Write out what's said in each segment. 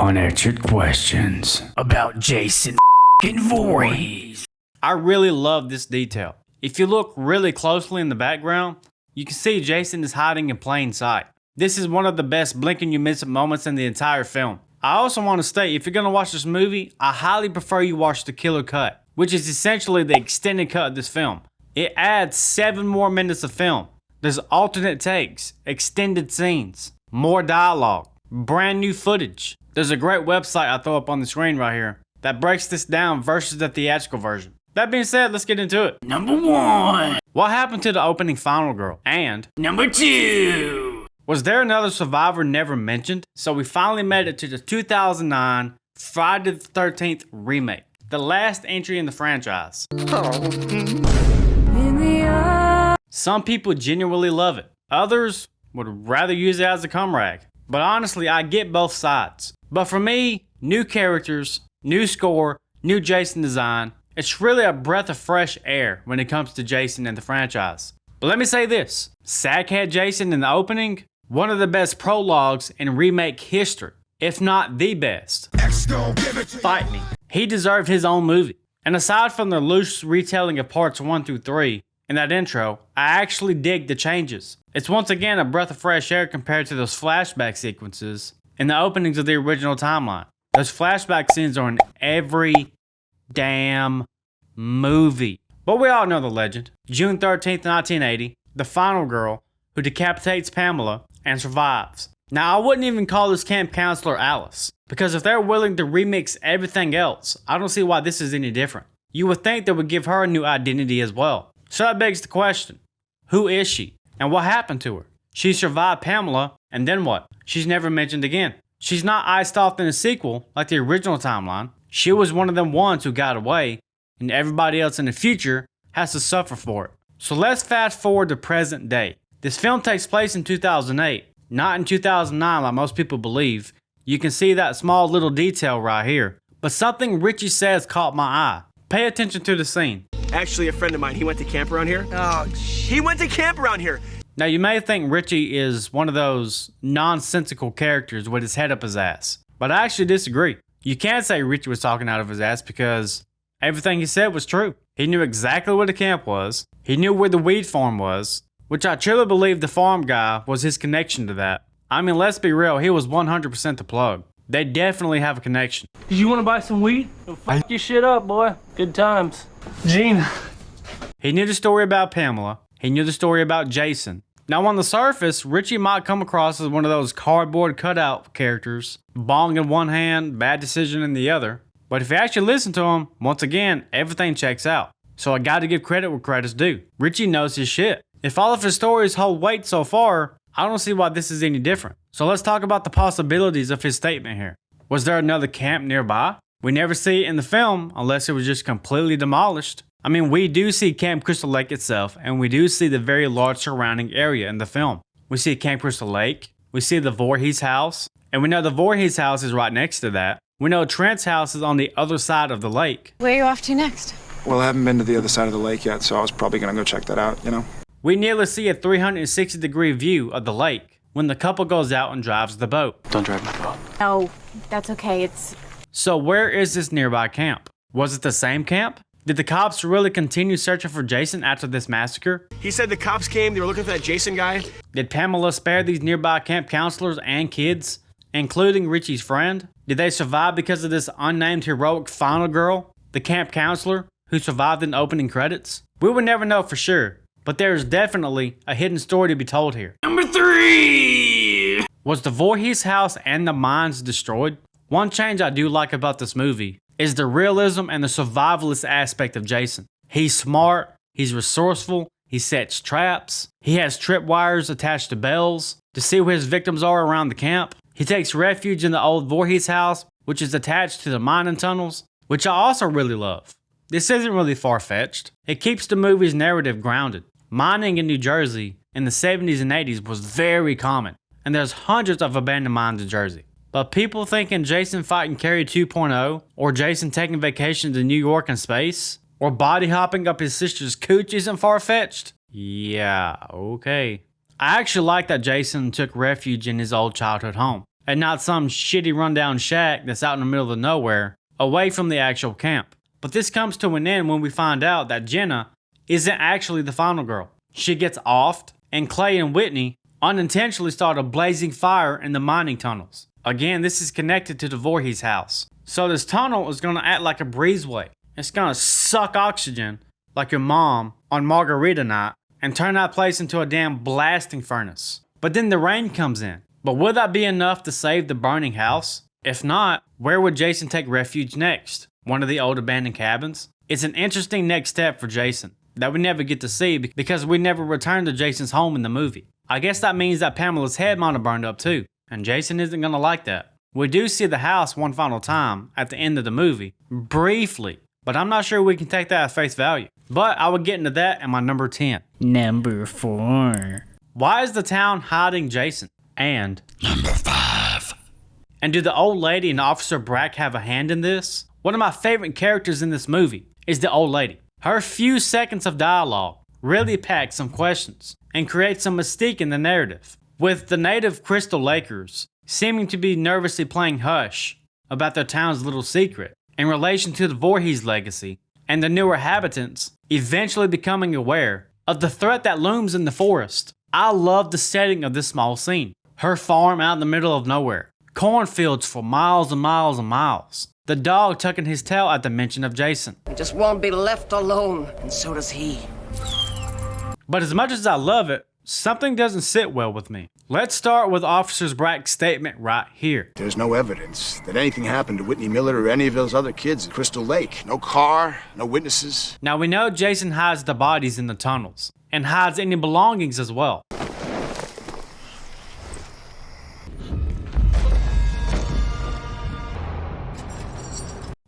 Unanswered questions about Jason Voorhees. I really love this detail. If you look really closely in the background, you can see Jason is hiding in plain sight. This is one of the best blink and you miss it moments in the entire film. I also want to state, if you're going to watch this movie, I highly prefer you watch the killer cut, which is essentially the extended cut of this film. It adds 7 more minutes of film. There's alternate takes, extended scenes, more dialogue, brand new footage. There's a great website I throw up on the screen right here that breaks this down versus the theatrical version. That being said, let's get into it. Number 1. What happened to the opening final girl? And Number 2. was there another survivor never mentioned? So we finally made it to the 2009 Friday the 13th remake, the last entry in the franchise. Some people genuinely love it. Others would rather use it as a cum rag. But honestly, I get both sides. But for me, new characters, new score, new Jason design, it's really a breath of fresh air when it comes to Jason and the franchise. But let me say this, Sackhead Jason in the opening, one of the best prologues in remake history, if not the best. Fight me. He deserved his own movie. And aside from the loose retelling of parts 1 through 3 in that intro, I actually dig the changes. It's once again a breath of fresh air compared to those flashback sequences in the openings of the original timeline. Those flashback scenes are in every damn movie. But we all know the legend. June 13th, 1980, the final girl who decapitates Pamela and survives. Now, I wouldn't even call this camp counselor Alice, because if they're willing to remix everything else, I don't see why this is any different. You would think they would give her a new identity as well. So that begs the question, who is she? And what happened to her? She survived Pamela, and then what? She's never mentioned again. She's not iced off in a sequel like the original timeline. She was one of them ones who got away, and everybody else in the future has to suffer for it. So let's fast forward to present day. This film takes place in 2008, not in 2009 like most people believe. You can see that small little detail right here. But something Richie says caught my eye. Pay attention to the scene. Actually, a friend of mine, he went to camp around here. Oh, he went to camp around here. Now, you may think Richie is one of those nonsensical characters with his head up his ass, but I actually disagree. You can't say Richie was talking out of his ass because everything he said was true. He knew exactly where the camp was. He knew where the weed farm was, which I truly believe the farm guy was his connection to that. I mean, let's be real, he was 100% the plug. They definitely have a connection. Did you want to buy some weed? Fuck your shit up, boy. Good times. Gene. He knew the story about Pamela. He knew the story about Jason. Now, on the surface, Richie might come across as one of those cardboard cutout characters, bong in one hand, bad decision in the other. But if you actually listen to him, once again, everything checks out. So I gotta give credit where credit's due. Richie knows his shit. If all of his stories hold weight so far, I don't see why this is any different. So let's talk about the possibilities of his statement here. Was there another camp nearby? We never see it in the film unless it was just completely demolished. I mean, we do see Camp Crystal Lake itself, and we do see the very large surrounding area in the film. We see Camp Crystal Lake, we see the Vorhees house, and we know the Voorhees house is right next to that. We know Trent's house is on the other side of the lake. Where are you off to next? Well, I haven't been to the other side of the lake yet, so I was probably gonna go check that out, you know? We nearly see a 360-degree view of the lake when the couple goes out and drives the boat. Don't drive my boat. No, that's okay. So where is this nearby camp? Was it the same camp? Did the cops really continue searching for Jason after this massacre? He said the cops came, they were looking for that Jason guy. Did Pamela spare these nearby camp counselors and kids, including Richie's friend? Did they survive because of this unnamed heroic final girl, the camp counselor, who survived in the opening credits? We would never know for sure, but there is definitely a hidden story to be told here. Number 3. Was the Voorhees house and the mines destroyed? One change I do like about this movie is the realism and the survivalist aspect of Jason. He's smart, he's resourceful, he sets traps, he has tripwires attached to bells to see where his victims are around the camp. He takes refuge in the old Voorhees house, which is attached to the mining tunnels, which I also really love. This isn't really far-fetched. It keeps the movie's narrative grounded. Mining in New Jersey in the 70s and 80s was very common, and there's hundreds of abandoned mines in Jersey. But people thinking Jason fighting Carrie 2.0, or Jason taking vacation to New York in space, or body hopping up his sister's cooch isn't far-fetched? Yeah, okay. I actually like that Jason took refuge in his old childhood home. and not some shitty rundown shack that's out in the middle of nowhere, away from the actual camp. But this comes to an end when we find out that Jenna isn't actually the final girl. She gets offed, and Clay and Whitney unintentionally start a blazing fire in the mining tunnels. Again, this is connected to the Voorhees house. So this tunnel is going to act like a breezeway. It's going to suck oxygen like your mom on margarita night and turn that place into a damn blasting furnace. But then the rain comes in. But will that be enough to save the burning house? If not, where would Jason take refuge next? One of the old abandoned cabins? It's an interesting next step for Jason that we never get to see because we never return to Jason's home in the movie. I guess that means that Pamela's head might have burned up too, and Jason isn't gonna like that. We do see the house one final time at the end of the movie, briefly, but I'm not sure we can take that at face value. But I would get into that in my number 10. Number 4. Why is the town hiding Jason? And Number 5. And do the old lady and Officer Brack have a hand in this? One of my favorite characters in this movie is the old lady. Her few seconds of dialogue really packs some questions and creates some mystique in the narrative, with the native Crystal Lakers seeming to be nervously playing hush about their town's little secret in relation to the Voorhees legacy, and the newer inhabitants eventually becoming aware of the threat that looms in the forest. I love the setting of this small scene. Her farm out in the middle of nowhere, cornfields for miles and miles and miles, the dog tucking his tail at the mention of Jason. I just won't be left alone, and so does he. But as much as I love it, something doesn't sit well with me. Let's start with Officer Brack's statement right here. There's no evidence that anything happened to Whitney Miller or any of those other kids at Crystal Lake. No car, no witnesses. Now we know Jason hides the bodies in the tunnels, and hides any belongings as well.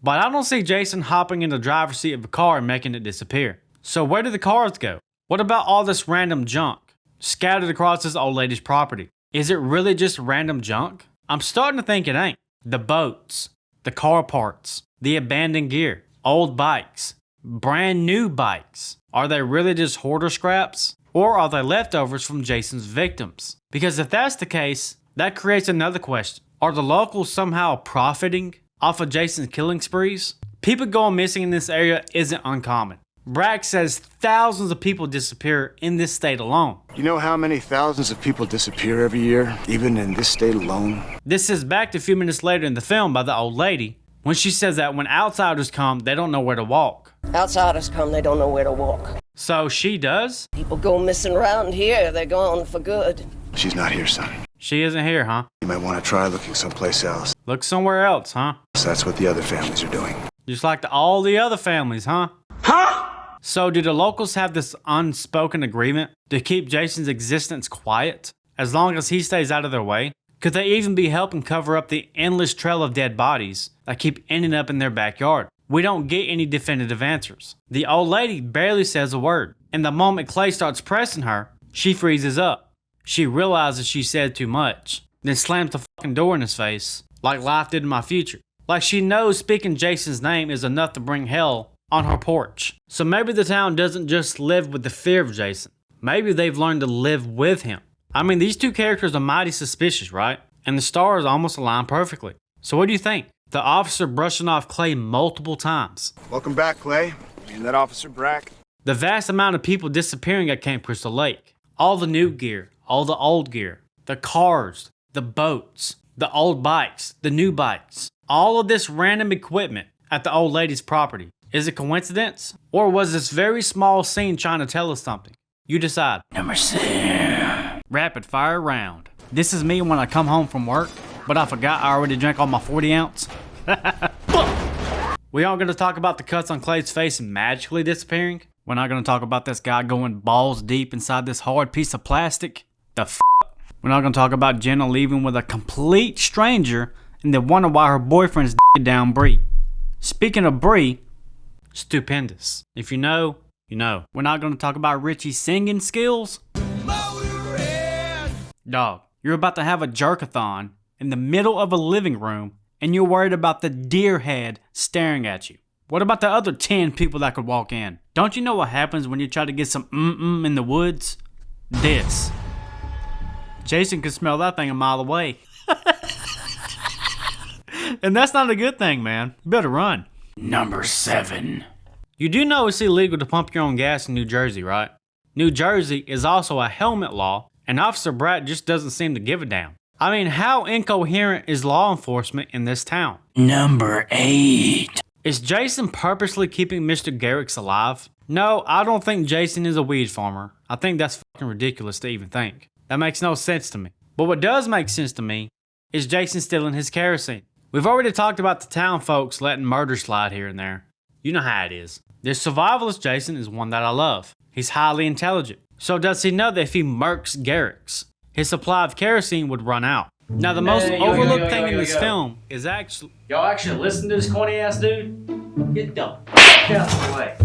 But I don't see Jason hopping in the driver's seat of a car and making it disappear. So where do the cars go? What about all this random junk scattered across this old lady's property? Is it really just random junk? I'm starting to think it ain't. The boats, the car parts, the abandoned gear, old bikes, brand new bikes. Are they really just hoarder scraps? Or are they leftovers from Jason's victims? Because if that's the case, that creates another question. Are the locals somehow profiting off of Jason's killing sprees? People going missing in this area isn't uncommon. Brack says thousands of people disappear in this state alone. You know how many thousands of people disappear every year, even in this state alone? This is backed a few minutes later in the film by the old lady when she says that when outsiders come, they don't know where to walk. Outsiders come, they don't know where to walk. So she does? People go missing around here, they're gone for good. She's not here, son. She isn't here, huh? You might want to try looking someplace else. Look somewhere else, huh? So that's what the other families are doing. Just like all the other families, huh? Huh? So do the locals have this unspoken agreement to keep Jason's existence quiet as long as he stays out of their way? Could they even be helping cover up the endless trail of dead bodies that keep ending up in their backyard? We don't get any definitive answers. The old lady barely says a word, and the moment Clay starts pressing her, she freezes up. She realizes she said too much, then slams the fucking door in his face, like life did in my future. Like she knows speaking Jason's name is enough to bring hell on her porch. So maybe the town doesn't just live with the fear of Jason. Maybe they've learned to live with him. I mean, these two characters are mighty suspicious, right? And the stars almost align perfectly. So what do you think? The officer brushing off Clay multiple times. Welcome back, Clay. And that Officer Brack? The vast amount of people disappearing at Camp Crystal Lake. All the new gear, all the old gear, the cars, the boats, the old bikes, the new bikes. All of this random equipment at the old lady's property. Is it coincidence? Or was this very small scene trying to tell us something? You decide. Number 6. Rapid fire round. This is me when I come home from work, but I forgot I already drank all my 40 ounce. We aren't going to talk about the cuts on Clay's face magically disappearing. We're not going to talk about this guy going balls deep inside this hard piece of plastic. We're not going to talk about Jenna leaving with a complete stranger and then wonder why her boyfriend's down Bree. Speaking of Bree, stupendous. If you know, you know. We're not going to talk about Richie's singing skills. Dog, you're about to have a jerkathon in the middle of a living room and you're worried about the deer head staring at you. What about the other 10 people that could walk in? Don't you know what happens when you try to get some in the woods? This. Jason could smell that thing a mile away. And that's not a good thing, man. You better run. Number 7. You do know it's illegal to pump your own gas in New Jersey, right? New Jersey is also a helmet law, and Officer Bratt just doesn't seem to give a damn. I mean, how incoherent is law enforcement in this town? Number 8. Is Jason purposely keeping Mr. Garrick's alive? No, I don't think Jason is a weed farmer. I think that's fucking ridiculous to even think. That makes no sense to me. But what does make sense to me is Jason stealing his kerosene. We've already talked about the town folks letting murder slide here and there. You know how it is. This survivalist Jason is one that I love. He's highly intelligent. So does he know that if he murks Garrick's, his supply of kerosene would run out? Now the most overlooked thing in this film is actually... Y'all actually listen to this corny ass dude? Get the fuck out of the way.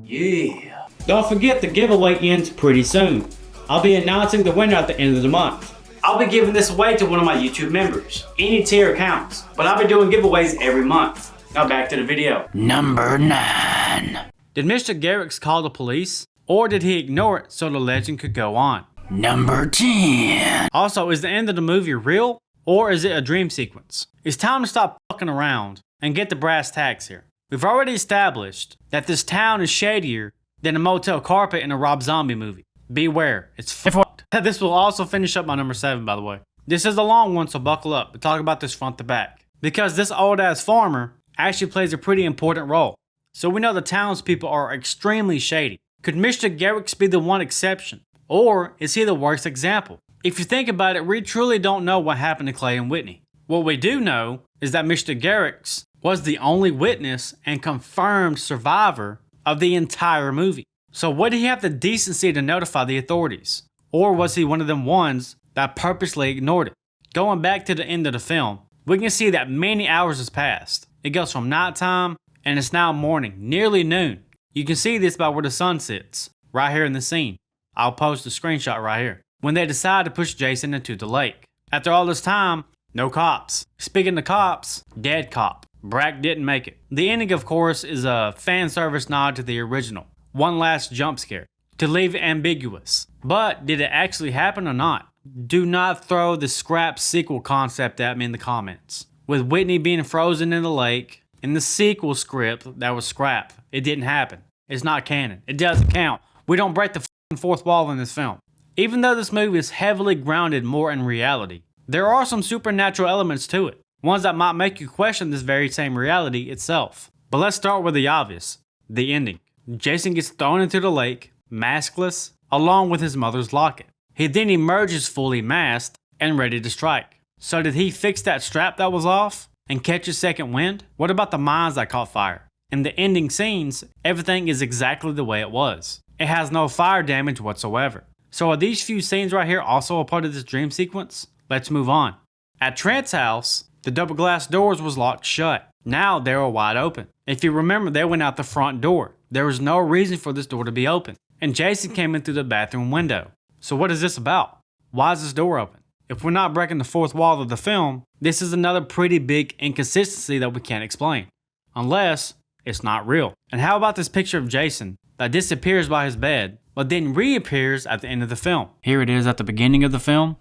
Yeah. Don't forget the giveaway ends pretty soon. I'll be announcing the winner at the end of the month. I'll be giving this away to one of my YouTube members. Any tier counts, but I'll be doing giveaways every month. Now back to the video. Number 9. Did Mr. Garrick's call the police? Or did he ignore it so the legend could go on? Number 10. Also, is the end of the movie real? Or is it a dream sequence? It's time to stop fucking around and get the brass tacks here. We've already established that this town is shadier than a motel carpet in a Rob Zombie movie. Beware, it's fucked. This will also finish up my number 7, by the way. This is a long one, so buckle up. We'll talk about this front to back. Because this old ass farmer actually plays a pretty important role. So we know the townspeople are extremely shady. Could Mr. Garrick's be the one exception? Or is he the worst example? If you think about it, we truly don't know what happened to Clay and Whitney. What we do know is that Mr. Garrick's was the only witness and confirmed survivor of the entire movie. So would he have the decency to notify the authorities? Or was he one of them ones that purposely ignored it? Going back to the end of the film, we can see that many hours has passed. It goes from nighttime and it's now morning, nearly noon. You can see this by where the sun sits, right here in the scene. I'll post a screenshot right here. When they decide to push Jason into the lake. After all this time, no cops. Speaking of cops, dead cop. Brack didn't make it. The ending, of course, is a fan service nod to the original. One last jump scare to leave it ambiguous. But did it actually happen or not? Do not throw the scrap sequel concept at me in the comments. With Whitney being frozen in the lake, in the sequel script that was scrapped, it didn't happen. It's not canon. It doesn't count. We don't break the f***ing fourth wall in this film. Even though this movie is heavily grounded more in reality, there are some supernatural elements to it. Ones that might make you question this very same reality itself. But let's start with the obvious. The ending. Jason gets thrown into the lake, maskless, along with his mother's locket. He then emerges fully masked and ready to strike. So did he fix that strap that was off and catch a second wind? What about the mines that caught fire? In the ending scenes, everything is exactly the way it was. It has no fire damage whatsoever. So are these few scenes right here also a part of this dream sequence? Let's move on. At Trent's house, the double glass doors was locked shut. Now they were wide open. If you remember, they went out the front door. There was no reason for this door to be open. And Jason came in through the bathroom window. So what is this about? Why is this door open? If we're not breaking the fourth wall of the film, this is another pretty big inconsistency that we can't explain. Unless it's not real. And how about this picture of Jason that disappears by his bed, but then reappears at the end of the film? Here it is at the beginning of the film,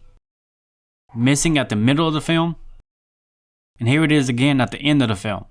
missing at the middle of the film, and here it is again at the end of the film.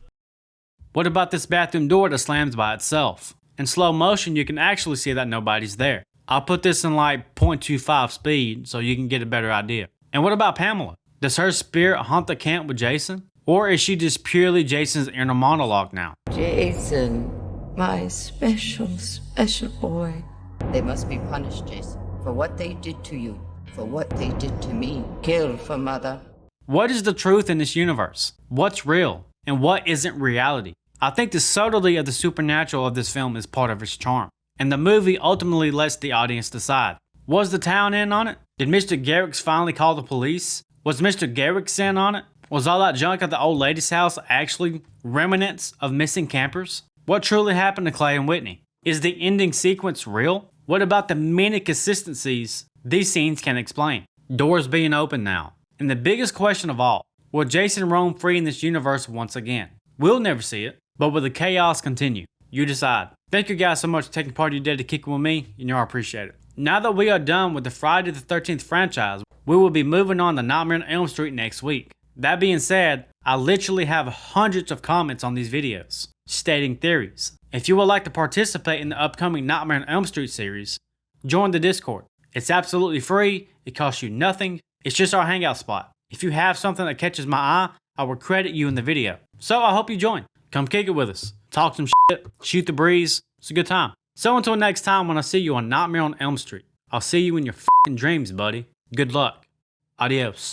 What about this bathroom door that slams by itself? In slow motion, you can actually see that nobody's there. I'll put this in like 0.25 speed so you can get a better idea. And what about Pamela? Does her spirit haunt the camp with Jason? Or is she just purely Jason's inner monologue now? Jason, my special, special boy. They must be punished, Jason, for what they did to you, for what they did to me. Kill for mother. What is the truth in this universe? What's real? And what isn't reality? I think the subtlety of the supernatural of this film is part of its charm. And the movie ultimately lets the audience decide. Was the town in on it? Did Mr. Garrick's finally call the police? Was Mr. Garrick's in on it? Was all that junk at the old lady's house actually remnants of missing campers? What truly happened to Clay and Whitney? Is the ending sequence real? What about the many inconsistencies these scenes can explain? Doors being open now. And the biggest question of all, will Jason roam free in this universe once again? We'll never see it, but will the chaos continue? You decide. Thank you guys so much for taking part of your day to kick it with me. You know I appreciate it. Now that we are done with the Friday the 13th franchise, we will be moving on to Nightmare on Elm Street next week. That being said, I literally have hundreds of comments on these videos stating theories. If you would like to participate in the upcoming Nightmare on Elm Street series, join the Discord. It's absolutely free, it costs you nothing, it's just our hangout spot. If you have something that catches my eye, I will credit you in the video. So I hope you join. Come kick it with us. Talk some shit, shoot the breeze, it's a good time. So until next time when I see you on Nightmare on Elm Street, I'll see you in your f***ing dreams, buddy. Good luck. Adios.